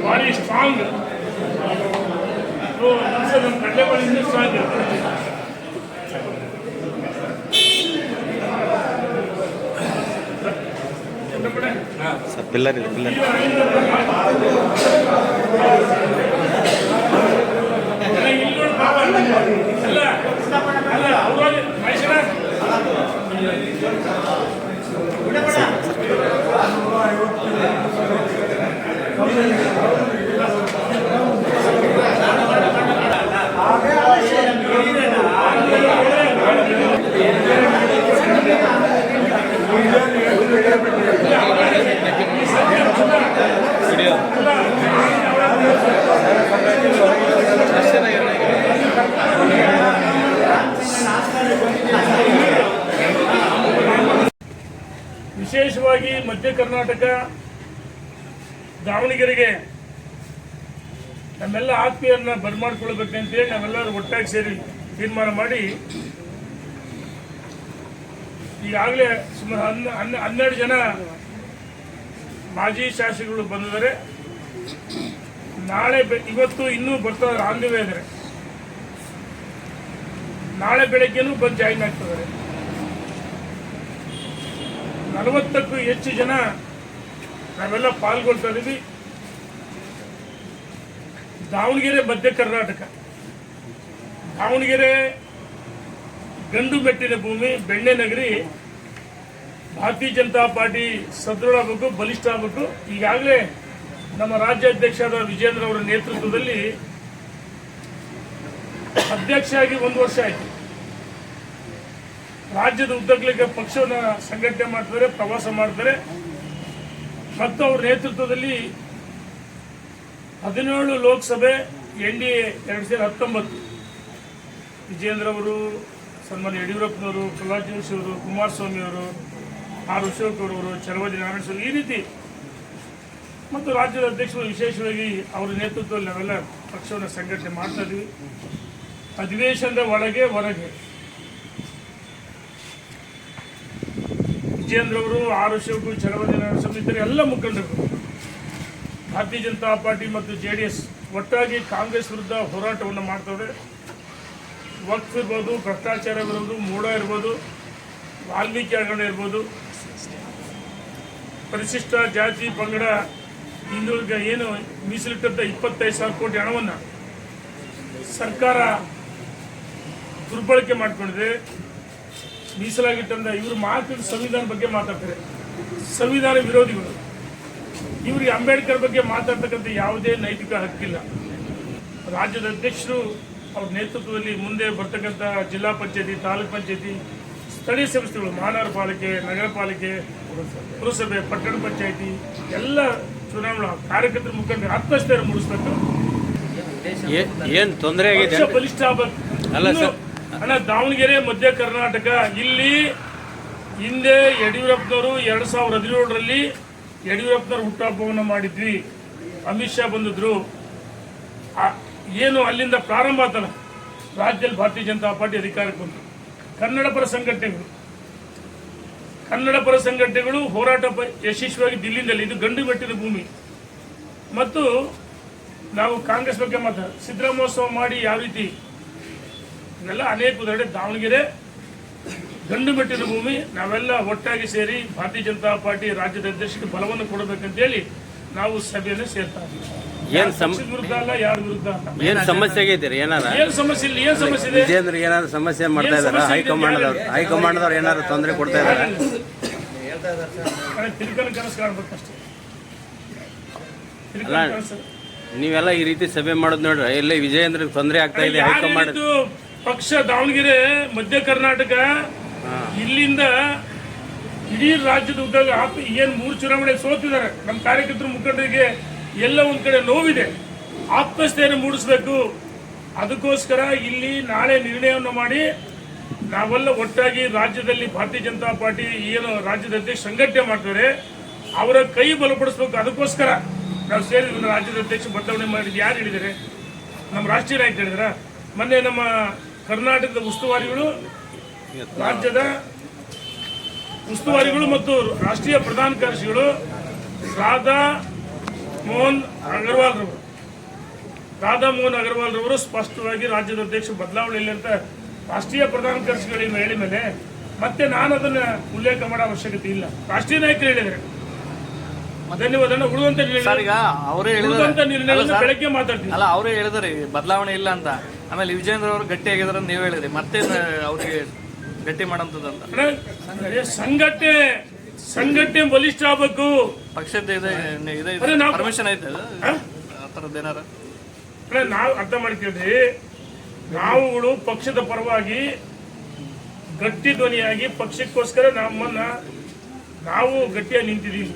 body is strong. So, the strong. Pillar ವಿಶೇಷವಾಗಿ ಮಧ್ಯ ಕರ್ನಾಟಕ ದಾವಣಗೆರೆಗೆ ನಮ್ಮೆಲ್ಲ ಆತ್ಮೀಯರನ್ನ ಬರಮಾಡಿಕೊಳ್ಳಬೇಕಂತೇಳಿ ನಾವೆಲ್ಲರೂ ಒಟ್ಟಾಗಿ ಸೇರಿ ತೀರ್ಮಾನ ಮಾಡಿ ಈಗಾಗಲೇ ಸುಮಾರು 12 ಜನ ಮಾಜಿ ಶಾಸಕರು ಬಂದಿದ್ದಾರೆ. ನಾಳೆ ಇವತ್ತು ಇನ್ನೂ ಬರ್ತಾ ಆನ್ ದಿ ವೇ ಇದ್ದಾರೆ. ನಾಳೆ ಬೆಳಗ್ಗೆನೂ ಬಂದು ಜಾಯಿನ್ ಆಗ್ತಿದ್ದಾರೆ. 40ಕ್ಕೂ ಹೆಚ್ಚು ಜನ ನಾವೆಲ್ಲ ಪಾಲ್ಗೊಳ್ತಾ ಇದ್ದೀವಿ. ದಾವಣಗೆರೆ ಮಧ್ಯ ಕರ್ನಾಟಕ, ದಾವಣಗೆರೆ ಗಂಡು ಮೆಟ್ಟಿನ ಭೂಮಿ, ಬೆಣ್ಣೆ ನಗರಿ. ಭಾರತೀಯ ಜನತಾ ಪಾರ್ಟಿ ಸದೃಢ ಆಗಬೇಕು, ಬಲಿಷ್ಠ ಆಗಬೇಕು. ಈಗಾಗಲೇ ನಮ್ಮ ರಾಜ್ಯಾಧ್ಯಕ್ಷರಾದ ವಿಜೇಂದ್ರ ಅವರ ನೇತೃತ್ವದಲ್ಲಿ ಅಧ್ಯಕ್ಷ ಆಗಿ 1 ವರ್ಷ ಆಯಿತು. ರಾಜ್ಯದ ಉದ್ದಗಲಿಕ್ಕೆ ಪಕ್ಷವನ್ನು ಸಂಘಟನೆ ಮಾಡ್ತಾರೆ, ಪ್ರವಾಸ ಮಾಡ್ತಾರೆ. ಮತ್ತು ಅವರ ನೇತೃತ್ವದಲ್ಲಿ 17 ಲೋಕಸಭೆ NDA 2019 ವಿಜೇಂದ್ರ ಅವರು, ಸನ್ಮಾನ್ಯ ಯಡಿಯೂರಪ್ಪನವರು, ಪ್ರಹ್ಲಾದ್ ಜೋಶಿ ಅವರು, ಕುಮಾರಸ್ವಾಮಿ ಅವರು, ಆರ್ ಅಶೋಕ್ ಅವರು, ಚಲವಾದಿ ನಾರಾಯಣ ಸ್ವಾಮಿ, ಈ ರೀತಿ ಮತ್ತು ರಾಜ್ಯದ ಅಧ್ಯಕ್ಷರು ವಿಶೇಷವಾಗಿ ಅವರ ನೇತೃತ್ವದಲ್ಲಿ ನಾವೆಲ್ಲ ಪಕ್ಷವನ್ನು ಸಂಘಟನೆ ಮಾಡ್ತಾ ಇದ್ದೀವಿ. ಅಧಿವೇಶನದ ಒಳಗೆ ಹೊರಗೆ ವಿಜೇಂದ್ರ ಅವರು, ಆರ್ ಅಶೋಕ್, ಚಲವಾದಿ ನಾರಾಯಣ ಸ್ವಾಮಿ ಇದ್ದರೆ ಎಲ್ಲ ಮುಖಂಡರು ಭಾರತೀಯ ಜನತಾ ಪಾರ್ಟಿ ಮತ್ತು JDS ಒಟ್ಟಾಗಿ ಕಾಂಗ್ರೆಸ್ ವಿರುದ್ಧ ಹೋರಾಟವನ್ನು ಮಾಡ್ತವೆ. ವಕ್ಫ್ ಇರ್ಬೋದು, ಭ್ರಷ್ಟಾಚಾರ ಇರ್ಬೋದು, ಮೂಢ ಇರ್ಬೋದು, ವಾಲ್ಮೀಕಿ ಹಗರಣ ಇರ್ಬೋದು, ಪರಿಶಿಷ್ಟ ಜಾತಿ ಪಂಗಡ ಹಿಂದುಳಿದ ಏನು ಮೀಸಲಿಟ್ಟಂಥ 25,000 ಕೋಟಿ ಹಣವನ್ನು ಸರ್ಕಾರ ದುರ್ಬಳಕೆ ಮಾಡಿಕೊಂಡಿದೆ. ಮೀಸಲಾಗಿಟ್ಟಂಥ ಇವರು ಮಾತ್ರ ಸಂವಿಧಾನ ಬಗ್ಗೆ ಮಾತಾಡ್ತಾರೆ. ಸಂವಿಧಾನ ವಿರೋಧಿಗಳು. ಇವರಿಗೆ ಅಂಬೇಡ್ಕರ್ ಬಗ್ಗೆ ಮಾತಾಡ್ತಕ್ಕಂಥ ಯಾವುದೇ ನೈತಿಕ ಹಕ್ಕಿಲ್ಲ. ರಾಜ್ಯದ ಅಧ್ಯಕ್ಷರು ಅವ್ರ ನೇತೃತ್ವದಲ್ಲಿ ಮುಂದೆ ಬರ್ತಕ್ಕಂಥ ಜಿಲ್ಲಾ ಪಂಚಾಯತಿ, ತಾಲೂಕ್ ಪಂಚಾಯತಿ, ಸ್ಥಳೀಯ ಸಂಸ್ಥೆಗಳು, ಮಹಾನಗರ ಪಾಲಿಕೆ, ನಗರ ಪಾಲಿಕೆ, ಪುರಸಭೆ, ಪಟ್ಟಣ ಪಂಚಾಯತಿ ಎಲ್ಲ ಚುನಾವಣಾ ಕಾರ್ಯಕರ್ತರ ಮುಖಂಡರು ಆತ್ಮಸ್ಥೈರ್ಯ ಮೂಡಿಸಬೇಕು. ಏನು ತೊಂದರೆ ಆಗಿದೆ, ಬಲಿಷ್ಠ ಆಗಬೇಕು. ಅಣ್ಣ, ದಾವಣಗೆರೆ ಮಧ್ಯ ಕರ್ನಾಟಕ ಇಲ್ಲಿ ಹಿಂದೆ ಯಡಿಯೂರಪ್ಪನವರು 2017ರಲ್ಲಿ ಯಡಿಯೂರಪ್ಪನವರು ಹುಟ್ಟುಹಬ್ಬವನ್ನು ಮಾಡಿದ್ವಿ. ಅಮಿತ್ ಶಾ ಬಂದಿದ್ರು. ಏನು ಅಲ್ಲಿಂದ ಪ್ರಾರಂಭ ಆತಲ್ಲ, ರಾಜ್ಯದಲ್ಲಿ ಭಾರತೀಯ ಜನತಾ ಪಾರ್ಟಿ ಅಧಿಕಾರಕ್ಕೆ ಬಂತು. ಕನ್ನಡ ಪರ ಸಂಘಟನೆಗಳು ಹೋರಾಟ ಯಶಸ್ವಿಯಾಗಿ ದಿಲ್ಲಿಂದಲ್ಲಿ, ಇದು ಗಂಡು ಮೆಟ್ಟಿದ ಭೂಮಿ. ಮತ್ತು ನಾವು ಕಾಂಗ್ರೆಸ್ ಬಗ್ಗೆ ಸಿದ್ದರಾಮೋತ್ಸವ ಮಾಡಿ ಯಾವ ರೀತಿ ಇದೆಲ್ಲ ಅನೇಕ ಉದಾಹರಣೆ. ದಾವಣಗೆರೆ ಗಂಡು ಮೆಟ್ಟಿದ ಭೂಮಿ, ನಾವೆಲ್ಲ ಒಟ್ಟಾಗಿ ಸೇರಿ ಭಾರತೀಯ ಜನತಾ ಪಾರ್ಟಿ ರಾಜ್ಯದ ಅಧ್ಯಕ್ಷಕ್ಕೆ ಬಲವನ್ನು ಕೊಡಬೇಕಂತೇಳಿ ನಾವು ಸಭೆಯನ್ನು ಸೇರ್ತಾ ಇದ್ದೀವಿ. ವಿರುದ್ಧ ಅಲ್ಲ, ಯಾರ ವಿರುದ್ಧ ಅಲ್ಲ. ಏನ್ ಸಮಸ್ಯೆ ಆಗೈತಿ? ಏನು ಸಮಸ್ಯೆ ಇಲ್ಲ, ಏನು ಸಮಸ್ಯೆ ಇದೆ? ವಿಜೇಂದ್ರ ಏನಾದ್ರು ಸಮಸ್ಯೆ ಮಾಡ್ತಾ ಇದಾರ? ಹೈಕಮಾಂಡ್ದವ್ರು ಏನಾದ್ರು ತೊಂದರೆ ಕೊಡ್ತಾ ಇದಾರ? ತಿರುಕನ ಕನಸು ಕಾಣ್ಬೇಕಷ್ಟೇ. ನೀವೆಲ್ಲ ಈ ರೀತಿ ಸಭೆ ಮಾಡೋದು ನೋಡ್ರಿ, ಎಲ್ಲ ವಿಜಯೇಂದ್ರ ತೊಂದರೆ ಆಗ್ತಾ ಇದೆ ಹೈಕಮಾಂಡ್ ಪಕ್ಷ. ದಾವಣಗೆರೆ ಮಧ್ಯ ಕರ್ನಾಟಕ, ಇಲ್ಲಿಂದ ಇಡೀ ರಾಜ್ಯದ ಉದ್ಯೋಗ ಏನ್ 3 ಚುನಾವಣೆ ಸೋತಿದ್ದಾರೆ. ನಮ್ಮ ಕಾರ್ಯಕರ್ತರು ಮುಖಂಡರಿಗೆ ಎಲ್ಲ ಒಂದ್ ಕಡೆ ನೋವಿದೆ. ಆತ್ಮಸ್ಥೈರ್ಯ ಮೂಡಿಸ್ಬೇಕು. ಅದಕ್ಕೋಸ್ಕರ ಇಲ್ಲಿ ನಾಳೆ ನಿರ್ಣಯವನ್ನು ಮಾಡಿ ನಾವೆಲ್ಲ ಒಟ್ಟಾಗಿ ರಾಜ್ಯದಲ್ಲಿ ಭಾರತೀಯ ಜನತಾ ಪಾರ್ಟಿ ಏನು ರಾಜ್ಯದ ಅಧ್ಯಕ್ಷ ಸಂಘಟನೆ ಮಾಡ್ತಾರೆ ಅವರ ಕೈ ಬಲಪಡಿಸ್ಬೇಕು. ಅದಕ್ಕೋಸ್ಕರ ನಾವು ಸೇರಿದ ರಾಜ್ಯದ ಅಧ್ಯಕ್ಷ ಬದಲಾವಣೆ ಮಾಡಿದ್ದು ಯಾರು ಹೇಳಿದ್ದಾರೆ? ನಮ್ಮ ರಾಷ್ಟ್ರೀಯ ನಾಯಕರು ಹೇಳಿದಾರ. ಮೊನ್ನೆ ನಮ್ಮ ಕರ್ನಾಟಕದ ಉಸ್ತುವಾರಿಗಳು, ರಾಜ್ಯದ ಉಸ್ತುವಾರಿಗಳು ಮತ್ತು ರಾಷ್ಟ್ರೀಯ ಪ್ರಧಾನ ಕಾರ್ಯದರ್ಶಿಗಳು ರಾಧಾ ಮೋಹನ್ ಅಗರ್ವಾಲ್ ರವರು ಸ್ಪಷ್ಟವಾಗಿ ರಾಜ್ಯದ ಅಧ್ಯಕ್ಷ ಬದಲಾವಣೆ ಇಲ್ಲ ಅಂತ ರಾಷ್ಟ್ರೀಯ ಪ್ರಧಾನ ಕಾರ್ಯದರ್ಶಿಗಳು ಹೇಳಿ ಮೇಲೆ ಮತ್ತೆ ನಾನು ಅದನ್ನ ಉಲ್ಲೇಖ ಮಾಡೋ ಅವಶ್ಯಕತೆ ಇಲ್ಲ. ರಾಷ್ಟ್ರೀಯ ನಾಯಕರು ಹೇಳಿದರೆ ಧನ್ಯವಾದ. ಉಳಿದಂತ ನಿರ್ಣಯ ಬೆಳಗ್ಗೆ ಮಾತಾಡ್ತೀನಿ. ಅಲ್ಲ, ಅವರೇ ಹೇಳಿದ್ರಿ ಬದಲಾವಣೆ ಇಲ್ಲ ಅಂತ. ಆಮೇಲೆ ವಿಜೇಂದ್ರ ಅವರು ಗಟ್ಟಿ ಆಗಿದಾರೆ ಅಂತ ನೀವು ಹೇಳಿದ್ರಿ. ಮತ್ತೆ ಅವ್ರಿಗೆ ಗಟ್ಟಿ ಮಾಡೋಂಥದ್ದಂತ ಸಂಘಟನೆ ಬಲಿಷ್ಠ ಆಗ್ಬೇಕು. ಪಕ್ಷದ ಪರ್ಮಿಷನ್ ಐತೆ ಆ ಥರದ್ದು ಏನಾರ? ನಾವು ಅರ್ಥ ಮಾಡ್ಕೊಂಡ್ರಿ, ನಾವುಗಳು ಪಕ್ಷದ ಪರವಾಗಿ ಗಟ್ಟಿ ಧ್ವನಿಯಾಗಿ ಪಕ್ಷಕ್ಕೋಸ್ಕರ ನಾವು ಗಟ್ಟಿಯಾಗಿ ನಿಂತಿದ್ದೀವಿ.